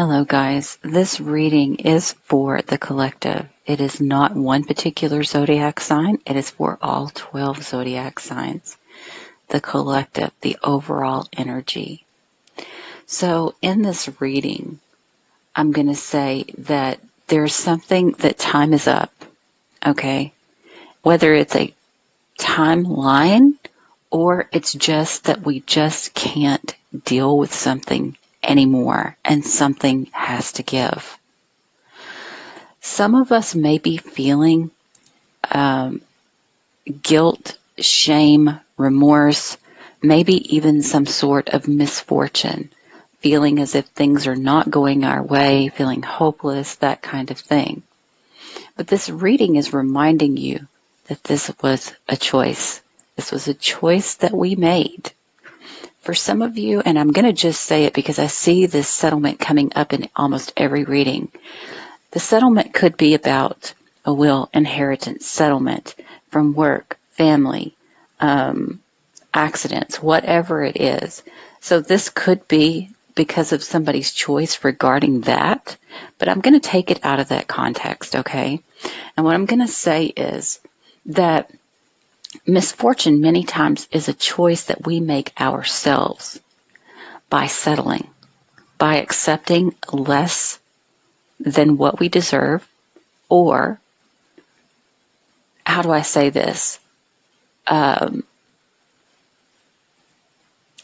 Hello, guys. This reading is for the collective. It is not one particular zodiac sign. It is for all 12 zodiac signs. The collective, the overall energy. So in this reading, I'm going to say that there's something that time is up, okay? Whether it's a timeline or it's just that we just can't deal with something anymore and something has to give. Some of us may be feeling guilt, shame, remorse, maybe even some sort of misfortune, feeling as if things are not going our way, feeling hopeless, that kind of thing. But this reading is reminding you that this was a choice. This was a choice that we made. For some of you, and I'm going to just say it because I see this settlement coming up in almost every reading. The settlement could be about a will, inheritance, settlement from work, family, accidents, whatever it is. So this could be because of somebody's choice regarding that, but I'm going to take it out of that context, okay? And what I'm going to say is that misfortune many times is a choice that we make ourselves by settling, by accepting less than what we deserve, or, how do I say this,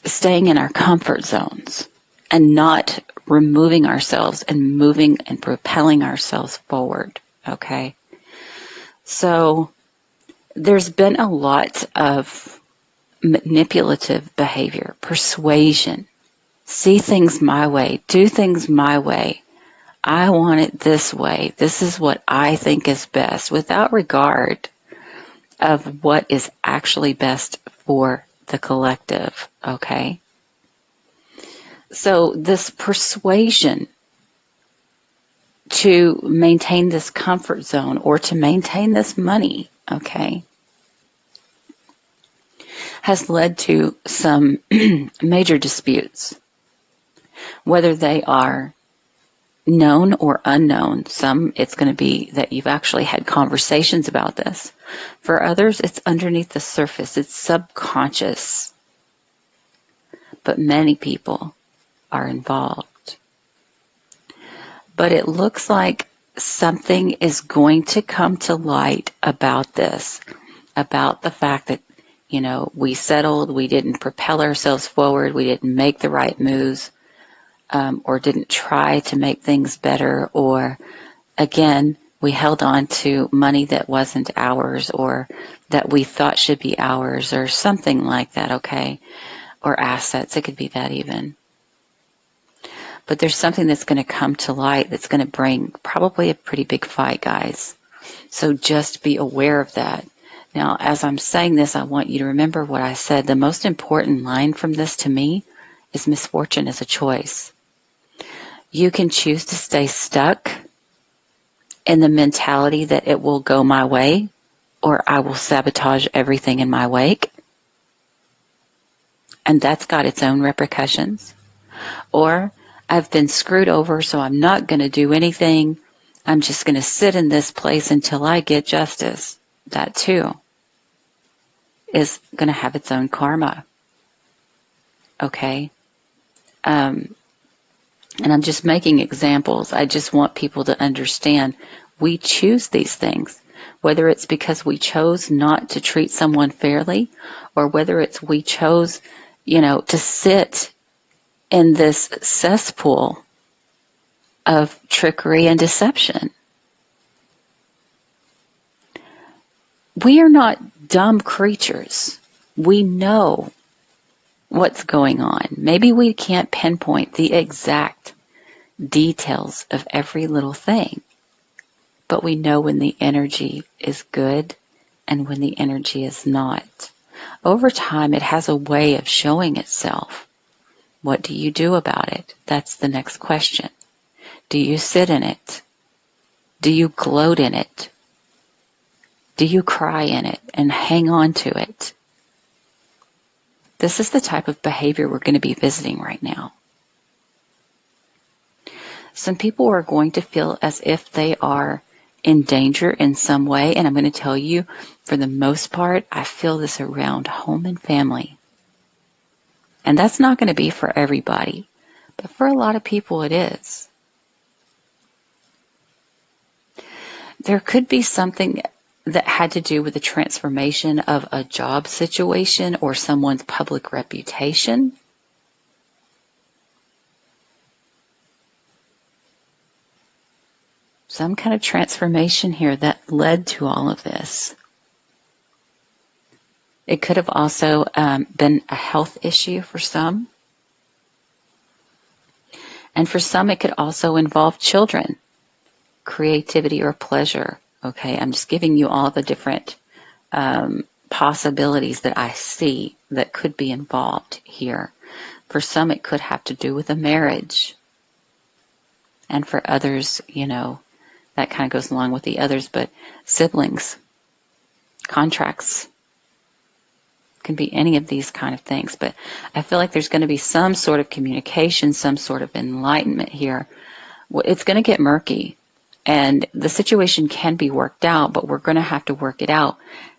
staying in our comfort zones and not removing ourselves and moving and propelling ourselves forward, okay? So there's been a lot of manipulative behavior, persuasion, see things my way, do things my way. I want it this way. This is what I think is best, without regard of what is actually best for the collective, okay? So this persuasion to maintain this comfort zone or to maintain this money, okay, has led to some major disputes, whether they are known or unknown. Some, it's going to be that you've actually had conversations about this. For others, it's underneath the surface. It's subconscious. But many people are involved. But it looks like something is going to come to light about this, about the fact that, you know, we settled, we didn't propel ourselves forward, we didn't make the right moves, or didn't try to make things better, or again, we held on to money that wasn't ours or that we thought should be ours or something like that, okay? Or assets, it could be that even. But there's something that's going to come to light that's going to bring probably a pretty big fight, guys. So just be aware of that. Now, as I'm saying this, I want you to remember what I said. The most important line from this to me is misfortune is a choice. You can choose to stay stuck in the mentality that it will go my way or I will sabotage everything in my wake. And that's got its own repercussions. Or I've been screwed over, so I'm not going to do anything. I'm just going to sit in this place until I get justice. That too is going to have its own karma. Okay? And I'm just making examples. I just want people to understand we choose these things, whether it's because we chose not to treat someone fairly or whether it's we chose, you know, to sit in this cesspool of trickery and deception. We are not dumb creatures. We know what's going on. Maybe we can't pinpoint the exact details of every little thing, but we know when the energy is good and when the energy is not. Over time, it has a way of showing itself. What do you do about it? That's the next question. Do you sit in it? Do you gloat in it? Do you cry in it and hang on to it? This is the type of behavior we're going to be visiting right now. Some people are going to feel as if they are in danger in some way. And I'm going to tell you, for the most part, I feel this around home and family. And that's not going to be for everybody, but for a lot of people it is. There could be something that had to do with the transformation of a job situation or someone's public reputation. Some kind of transformation here that led to all of this. It could have also been a health issue for some. And for some, it could also involve children, creativity or pleasure. Okay, I'm just giving you all the different possibilities that I see that could be involved here. For some, it could have to do with a marriage. And for others, that kind of goes along with the others, but siblings, contracts, can be any of these kind of things. But I feel like there's going to be some sort of communication, some sort of enlightenment here. It's going to get murky, and the situation can be worked out, but we're going to have to work it out,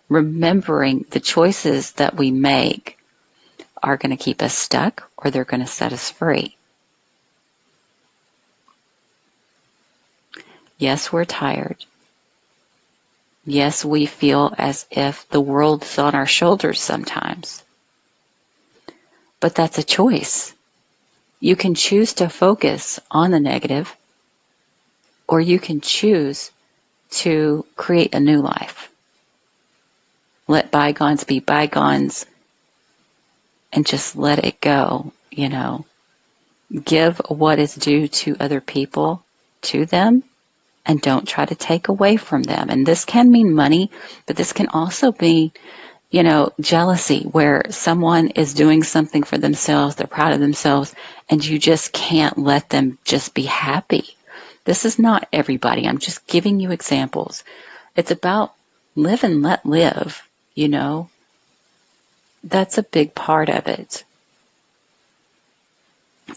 remembering the choices that we make are going to keep us stuck or they're going to set us free. Yes, we're tired. Yes, we feel as if the world's on our shoulders sometimes. But that's a choice. You can choose to focus on the negative, or you can choose to create a new life. Let bygones be bygones and just let it go, Give what is due to other people to them, and don't try to take away from them. And this can mean money, but this can also be, jealousy, where someone is doing something for themselves, they're proud of themselves, and you just can't let them just be happy. This is not everybody. I'm just giving you examples. It's about live and let live, That's a big part of it.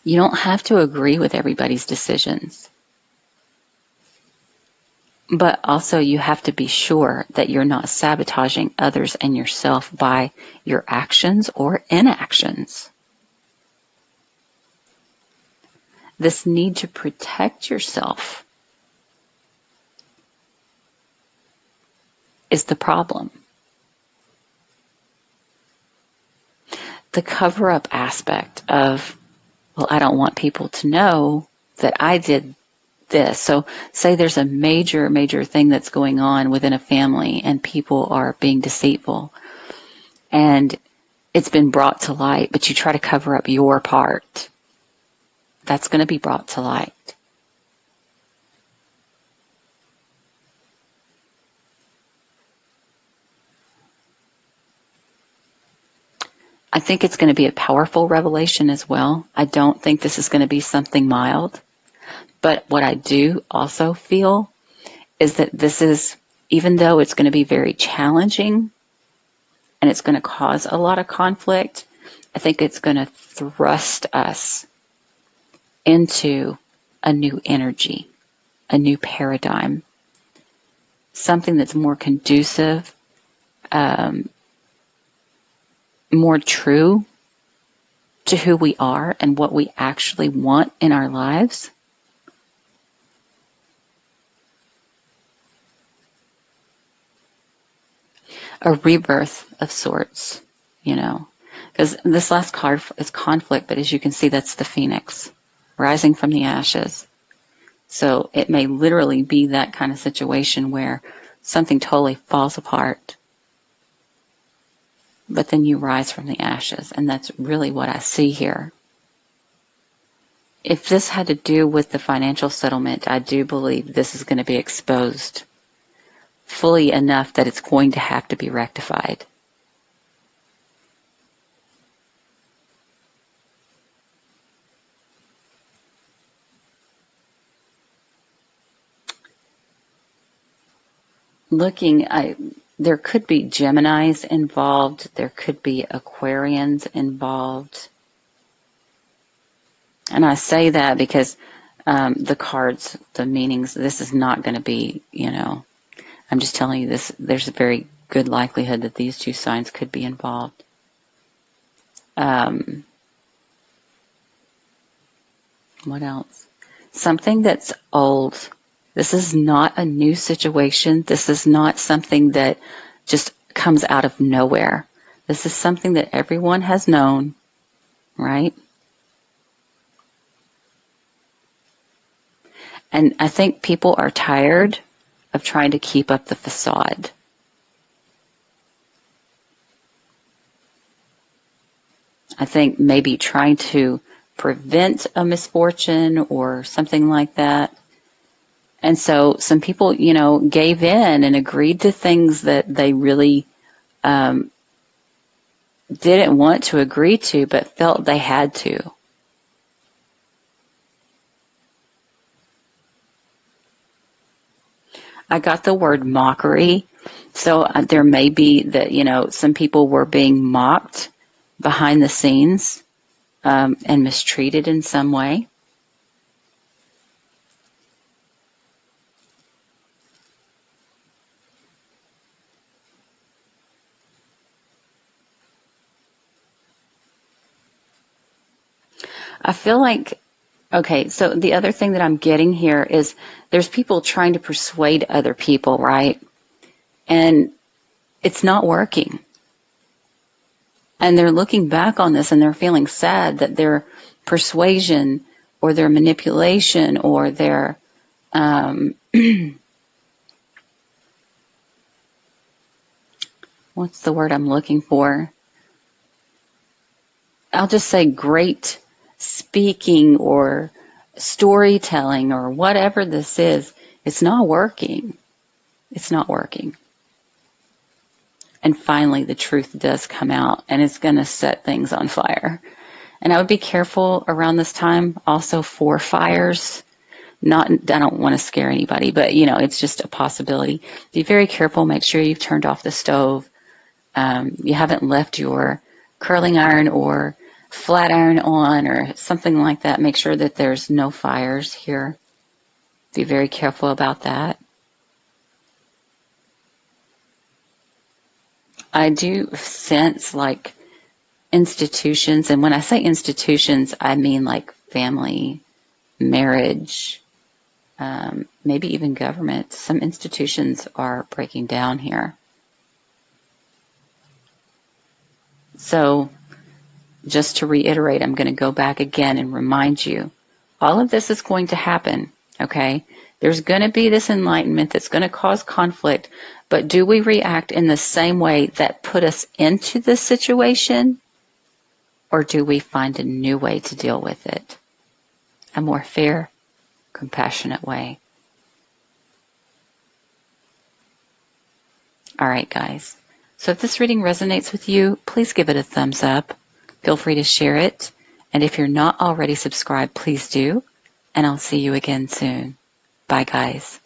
You don't have to agree with everybody's decisions. But also you have to be sure that you're not sabotaging others and yourself by your actions or inactions. This need to protect yourself is the problem. The cover-up aspect of, I don't want people to know that I did this. So say there's a major thing that's going on within a family and people are being deceitful and it's been brought to light, but you try to cover up your part. That's going to be brought to light. I think it's going to be a powerful revelation as well. I don't think this is going to be something mild. But what I do also feel is that this is, even though it's going to be very challenging and it's going to cause a lot of conflict, I think it's going to thrust us into a new energy, a new paradigm, something that's more conducive, more true to who we are and what we actually want in our lives. A rebirth of sorts, because this last card is conflict, but as you can see, that's the phoenix rising from the ashes. So it may literally be that kind of situation where something totally falls apart, but then you rise from the ashes, and that's really what I see here. If this had to do with the financial settlement, I do believe this is going to be exposed fully enough that it's going to have to be rectified. There could be Geminis involved. There could be Aquarians involved. And I say that because the cards, the meanings. This is not going to be, I'm just telling you this. There's a very good likelihood that these two signs could be involved. What else? Something that's old. This is not a new situation. This is not something that just comes out of nowhere. This is something that everyone has known, right? And I think people are tired of trying to keep up the facade. I think maybe trying to prevent a misfortune or something like that. And so some people, gave in and agreed to things that they really didn't want to agree to, but felt they had to. I got the word mockery. So there may be that, some people were being mocked behind the scenes and mistreated in some way. I feel like, okay, so the other thing that I'm getting here is there's people trying to persuade other people, right? And it's not working. And they're looking back on this and they're feeling sad that their persuasion or their manipulation or their what's the word I'm looking for? I'll just say great speaking or storytelling or whatever this is, it's not working. It's not working. And finally, the truth does come out, and it's going to set things on fire. And I would be careful around this time also for fires. I don't want to scare anybody, but, it's just a possibility. Be very careful. Make sure you've turned off the stove. You haven't left your curling iron or flat iron on or something like that. Make sure that there's no fires here. Be very careful about that. I do sense like institutions, and when I say institutions, I mean like family, marriage, maybe even government. Some institutions are breaking down here. So just to reiterate, I'm going to go back again and remind you, all of this is going to happen, okay? There's going to be this enlightenment that's going to cause conflict, but do we react in the same way that put us into this situation, or do we find a new way to deal with it? A more fair, compassionate way. All right, guys. So if this reading resonates with you, please give it a thumbs up. Feel free to share it. And if you're not already subscribed, please do. And I'll see you again soon. Bye, guys.